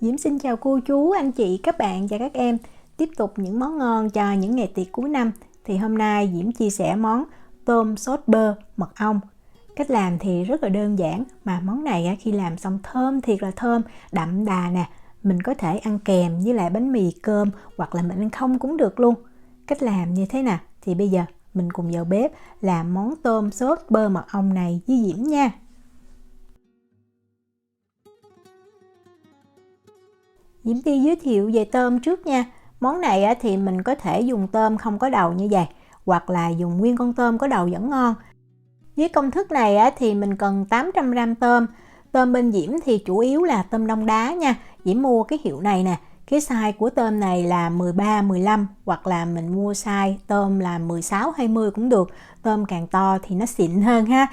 Diễm xin chào cô chú, anh chị, các bạn và các em. Tiếp tục những món ngon cho những ngày tiệc cuối năm. Thì hôm nay Diễm chia sẻ món tôm sốt bơ mật ong. Cách làm thì rất là đơn giản, mà món này khi làm xong thơm thiệt là thơm, đậm đà nè. Mình có thể ăn kèm với lại bánh mì cơm hoặc là mình ăn không cũng được luôn. Cách làm như thế nào? Thì bây giờ mình cùng vào bếp làm món tôm sốt bơ mật ong này với Diễm nha. Diễm Ti giới thiệu về tôm trước nha. Món này thì mình có thể dùng tôm không có đầu như vậy, hoặc là dùng nguyên con tôm có đầu vẫn ngon. Với công thức này thì mình cần 800g tôm. Tôm bên Diễm thì chủ yếu là tôm đông đá nha. Diễm mua cái hiệu này nè. Cái size của tôm này là 13, 15, hoặc là mình mua size tôm là 16, 20 cũng được. Tôm càng to thì nó xịn hơn ha.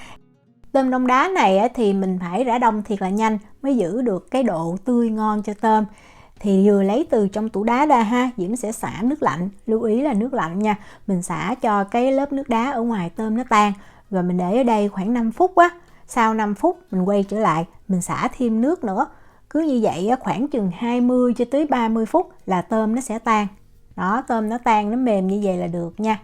Tôm đông đá này thì mình phải rã đông thiệt là nhanh mới giữ được cái độ tươi ngon cho tôm. Thì vừa lấy từ trong tủ đá ra ha, Diễm sẽ xả nước lạnh. Lưu ý là nước lạnh nha. Mình xả cho cái lớp nước đá ở ngoài tôm nó tan. Rồi mình để ở đây khoảng 5 phút á. Sau 5 phút mình quay trở lại, mình xả thêm nước nữa. Cứ như vậy khoảng chừng 20 cho tới 30 phút là tôm nó sẽ tan. Đó, tôm nó tan, nó mềm như vậy là được nha.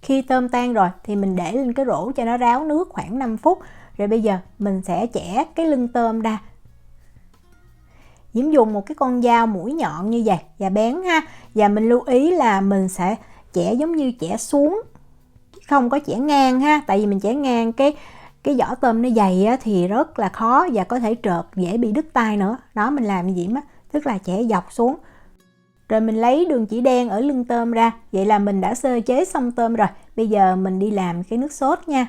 Khi tôm tan rồi thì mình để lên cái rổ cho nó ráo nước khoảng 5 phút. Rồi bây giờ mình sẽ chẻ cái lưng tôm ra. Diễm dùng một cái con dao mũi nhọn như vậy và bén ha. Và mình lưu ý là mình sẽ chẻ giống như chẻ xuống, không có chẻ ngang ha. Tại vì mình chẻ ngang cái vỏ tôm nó dày thì rất là khó và có thể trợt, dễ bị đứt tay nữa. Đó, mình làm như Diễm tức là chẻ dọc xuống. Rồi mình lấy đường chỉ đen ở lưng tôm ra. Vậy là mình đã sơ chế xong tôm rồi. Bây giờ mình đi làm cái nước sốt nha.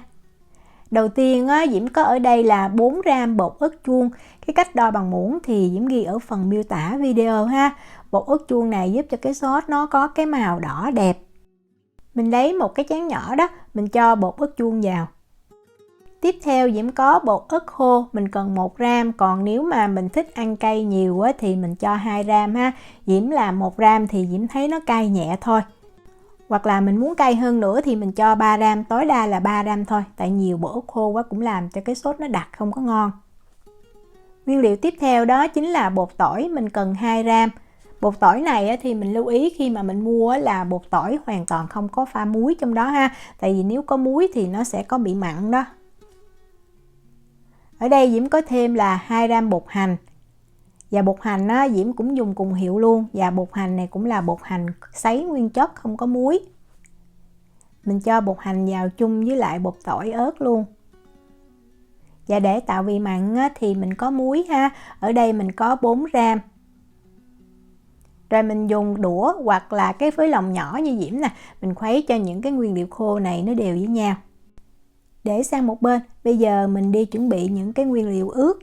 Đầu tiên Diễm có ở đây là 4g bột ớt chuông. Cái cách đo bằng muỗng thì Diễm ghi ở phần miêu tả video ha. Bột ớt chuông này giúp cho cái sốt nó có cái màu đỏ đẹp. Mình lấy một cái chén nhỏ đó, mình cho bột ớt chuông vào. Tiếp theo Diễm có bột ớt khô, mình cần 1g. Còn nếu mà mình thích ăn cay nhiều thì mình cho 2g ha. Diễm làm 1g thì Diễm thấy nó cay nhẹ thôi. Hoặc là mình muốn cay hơn nữa thì mình cho 3g, tối đa là 3g thôi. Tại nhiều bột ớt khô quá cũng làm cho cái sốt nó đặc không có ngon. Nguyên liệu tiếp theo đó chính là bột tỏi, mình cần 2g. Bột tỏi này thì mình lưu ý khi mà mình mua là bột tỏi hoàn toàn không có pha muối trong đó ha. Tại vì nếu có muối thì nó sẽ có bị mặn đó. Ở đây Diễm có thêm là 2g bột hành. Và bột hành Diễm cũng dùng cùng hiệu luôn. Và bột hành này cũng là bột hành sấy nguyên chất, không có muối. Mình cho bột hành vào chung với lại bột tỏi ớt luôn. Và để tạo vị mặn thì mình có muối ha. Ở đây mình có 4g. Rồi mình dùng đũa hoặc là cái với lòng nhỏ như Diễm nè. Mình khuấy cho những cái nguyên liệu khô này nó đều với nhau. Để sang một bên, bây giờ mình đi chuẩn bị những cái nguyên liệu ướt.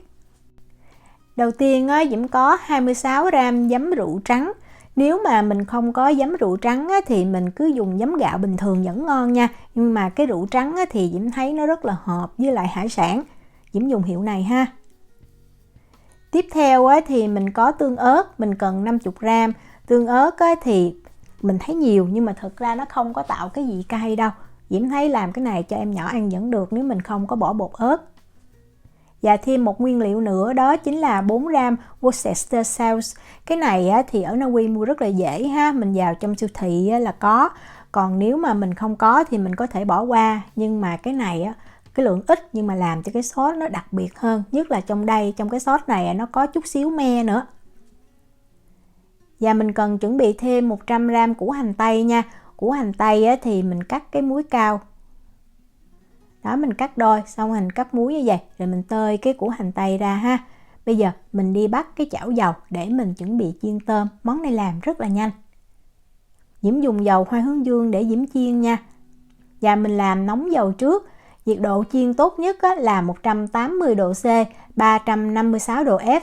Đầu tiên Diễm có 26g giấm rượu trắng. Nếu mà mình không có giấm rượu trắng thì mình cứ dùng giấm gạo bình thường vẫn ngon nha. Nhưng mà cái rượu trắng thì Diễm thấy nó rất là hợp với lại hải sản. Diễm dùng hiệu này ha. Tiếp theo thì mình có tương ớt, mình cần 50g. Tương ớt thì mình thấy nhiều nhưng mà thực ra nó không có tạo cái vị cay đâu. Diễm thấy làm cái này cho em nhỏ ăn vẫn được nếu mình không có bỏ bột ớt. Và thêm một nguyên liệu nữa đó chính là 4g Worcester sauce. Cái này thì ở Na Uy mua rất là dễ ha. Mình vào trong siêu thị là có. Còn nếu mà mình không có thì mình có thể bỏ qua. Nhưng mà cái này cái lượng ít nhưng mà làm cho cái sốt nó đặc biệt hơn. Nhất là trong đây, trong cái sốt này nó có chút xíu me nữa. Và mình cần chuẩn bị thêm 100g củ hành tây nha. Củ hành tây thì mình cắt cái múi cao. Đó, mình cắt đôi, xong mình cắt múi như vậy. Rồi mình tơi cái củ hành tây ra ha. Bây giờ mình đi bắt cái chảo dầu để mình chuẩn bị chiên tôm. Món này làm rất là nhanh. Diễm dùng dầu hoa hướng dương để Diễm chiên nha. Và mình làm nóng dầu trước. Nhiệt độ chiên tốt nhất là 180 độ C, 356 độ F.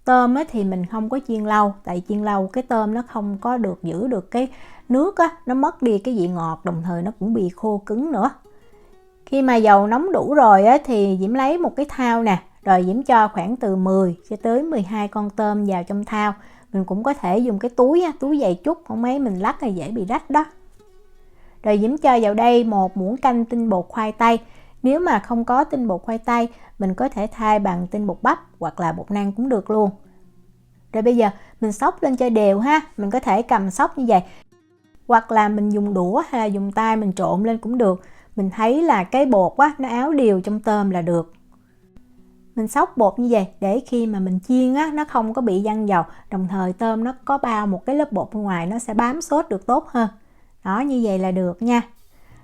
Tôm thì mình không có chiên lâu. Tại chiên lâu cái tôm nó không có được giữ được cái nước nó mất đi cái vị ngọt, đồng thời nó cũng bị khô cứng nữa. Khi mà dầu nóng đủ rồi thì Diễm lấy một cái thau nè. Rồi Diễm cho khoảng từ 10 cho tới 12 con tôm vào trong thau. Mình cũng có thể dùng cái túi dày chút, không mấy mình lắc thì dễ bị rách đó. Rồi Diễm cho vào đây một muỗng canh tinh bột khoai tây. Nếu mà không có tinh bột khoai tây, mình có thể thay bằng tinh bột bắp hoặc là bột năng cũng được luôn. Rồi bây giờ mình xóc lên cho đều ha. Mình có thể cầm xóc như vậy, hoặc là mình dùng đũa hay là dùng tay mình trộn lên cũng được. Mình thấy là cái bột á, nó áo đều trong tôm là được. Mình xóc bột như vậy để khi mà mình chiên á, nó không có bị văng dầu, đồng thời tôm nó có bao một cái lớp bột bên ngoài, nó sẽ bám sốt được tốt hơn. Đó, như vậy là được nha.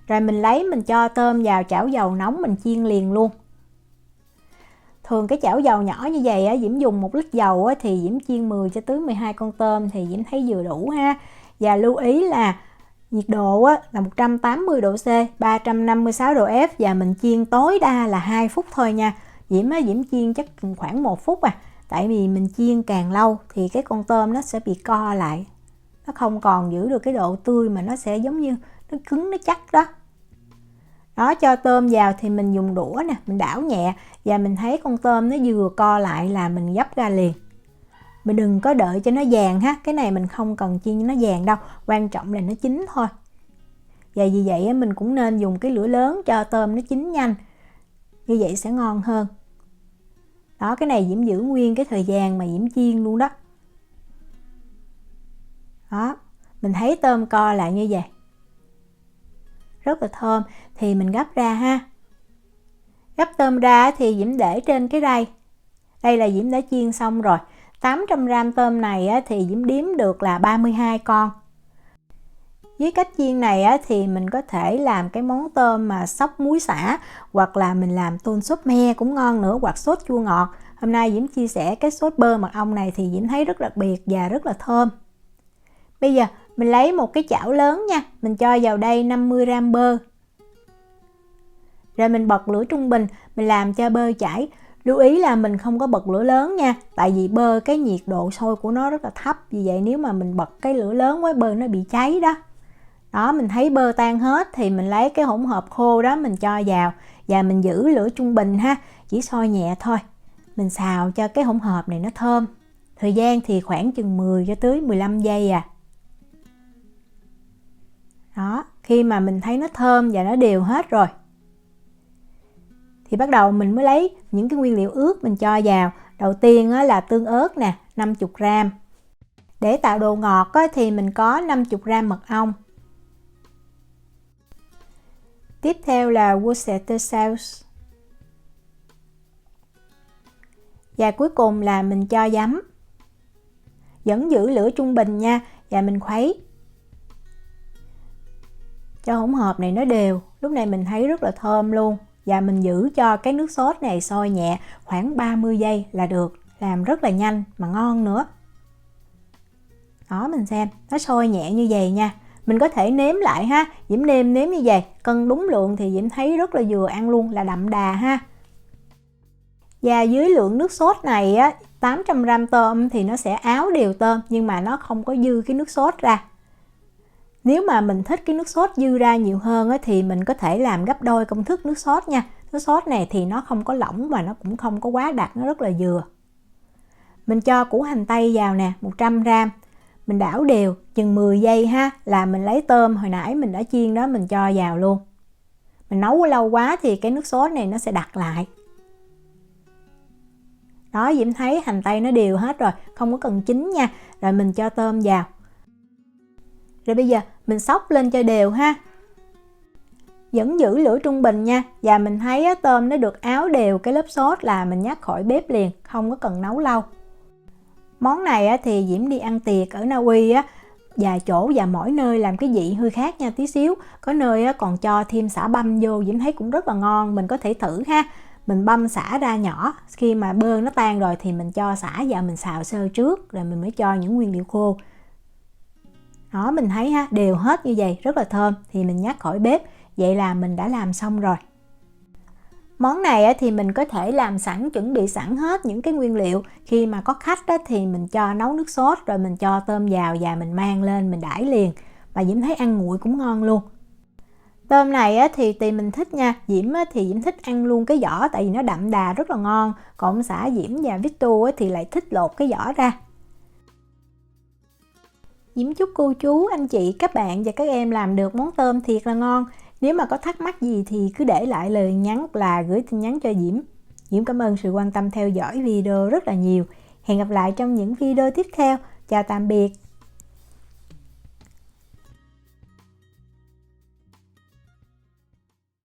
Rồi mình cho tôm vào chảo dầu nóng, mình chiên liền luôn. Thường cái chảo dầu nhỏ như vậy á, Diễm dùng 1 lít dầu á, thì Diễm chiên 10 cho tới 12 con tôm thì Diễm thấy vừa đủ ha. Và lưu ý là nhiệt độ á, là 180 độ C, 356 độ F và mình chiên tối đa là 2 phút thôi nha. Diễm chiên chắc khoảng 1 phút à. Tại vì mình chiên càng lâu thì cái con tôm nó sẽ bị co lại. Nó không còn giữ được cái độ tươi mà nó sẽ giống như nó cứng, nó chắc đó. Đó, cho tôm vào thì mình dùng đũa nè, mình đảo nhẹ và mình thấy con tôm nó vừa co lại là mình gấp ra liền. Mình đừng có đợi cho nó vàng ha, cái này mình không cần chiên nó vàng đâu, quan trọng là nó chín thôi. Và vì vậy mình cũng nên dùng cái lửa lớn cho tôm nó chín nhanh, như vậy sẽ ngon hơn. Đó, cái này Diễm giữ nguyên cái thời gian mà Diễm chiên luôn đó. Đó, mình thấy tôm co lại như vậy, rất là thơm. Thì mình gấp ra ha. Gấp tôm ra thì Diễm để trên cái rây. Đây là Diễm đã chiên xong rồi. 800g tôm này thì Diễm đếm được là 32 con. Với cách chiên này thì mình có thể làm cái món tôm mà xóc muối sả, hoặc là mình làm tôm sốt me cũng ngon nữa, hoặc sốt chua ngọt. Hôm nay Diễm chia sẻ cái sốt bơ mật ong này thì Diễm thấy rất đặc biệt và rất là thơm. Bây giờ mình lấy một cái chảo lớn nha, mình cho vào đây 50g bơ. Rồi mình bật lửa trung bình, mình làm cho bơ chảy. Lưu ý là mình không có bật lửa lớn nha, tại vì bơ cái nhiệt độ sôi của nó rất là thấp, vì vậy nếu mà mình bật cái lửa lớn quá bơ nó bị cháy đó. Đó, mình thấy bơ tan hết thì mình lấy cái hỗn hợp khô đó mình cho vào và mình giữ lửa trung bình ha, chỉ sôi nhẹ thôi. Mình xào cho cái hỗn hợp này nó thơm. Thời gian thì khoảng chừng 10 cho tới 15 giây à. Đó, khi mà mình thấy nó thơm và nó đều hết rồi thì bắt đầu mình mới lấy những cái nguyên liệu ướt mình cho vào. Đầu tiên là tương ớt nè, 50g. Để tạo độ ngọt thì mình có 50g mật ong. Tiếp theo là Worcestershire sauce. Và cuối cùng là mình cho giấm. Vẫn giữ lửa trung bình nha, và mình khuấy cho hỗn hợp này nó đều. Lúc này mình thấy rất là thơm luôn. Và mình giữ cho cái nước sốt này sôi nhẹ khoảng 30 giây là được. Làm rất là nhanh mà ngon nữa. Đó, mình xem, nó sôi nhẹ như vậy nha. Mình có thể nếm lại ha. Diễm nêm như vậy, cân đúng lượng thì Diễm thấy rất là vừa ăn luôn, là đậm đà ha. Và dưới lượng nước sốt này 800g tôm thì nó sẽ áo đều tôm, nhưng mà nó không có dư cái nước sốt ra. Nếu mà mình thích cái nước sốt dư ra nhiều hơn thì mình có thể làm gấp đôi công thức nước sốt nha. Nước sốt này thì nó không có lỏng và nó cũng không có quá đặc, nó rất là vừa. Mình cho củ hành tây vào nè, 100g. Mình đảo đều chừng 10 giây ha, là mình lấy tôm hồi nãy mình đã chiên đó mình cho vào luôn. Mình nấu lâu quá thì cái nước sốt này nó sẽ đặc lại. Đó, Diễm thấy hành tây nó đều hết rồi, không có cần chín nha. Rồi mình cho tôm vào. Rồi bây giờ mình xóc lên cho đều ha. Vẫn giữ lửa trung bình nha. Và mình thấy tôm nó được áo đều cái lớp sốt là mình nhắc khỏi bếp liền, không có cần nấu lâu. Món này thì Diễm đi ăn tiệc ở Na Uy vài chỗ và mỗi nơi làm cái vị hơi khác nha tí xíu. Có nơi còn cho thêm sả băm vô, Diễm thấy cũng rất là ngon, mình có thể thử ha. Mình băm sả ra nhỏ, khi mà bơ nó tan rồi thì mình cho sả vào mình xào sơ trước, rồi mình mới cho những nguyên liệu khô. Đó, mình thấy ha, đều hết như vậy, rất là thơm, thì mình nhắc khỏi bếp. Vậy là mình đã làm xong rồi. Món này thì mình có thể làm sẵn, chuẩn bị sẵn hết những cái nguyên liệu. Khi mà có khách thì mình cho nấu nước sốt, rồi mình cho tôm vào và mình mang lên, mình đãi liền. Mà Diễm thấy ăn nguội cũng ngon luôn. Tôm này thì tùy mình thích nha. Diễm thì Diễm thích ăn luôn cái vỏ, tại vì nó đậm đà rất là ngon. Còn ông xã Diễm và Victor thì lại thích lột cái vỏ ra. Diễm chúc cô chú, anh chị, các bạn và các em làm được món tôm thiệt là ngon. Nếu mà có thắc mắc gì thì cứ để lại lời nhắn hoặc là gửi tin nhắn cho Diễm. Diễm cảm ơn sự quan tâm theo dõi video rất là nhiều. Hẹn gặp lại trong những video tiếp theo. Chào tạm biệt.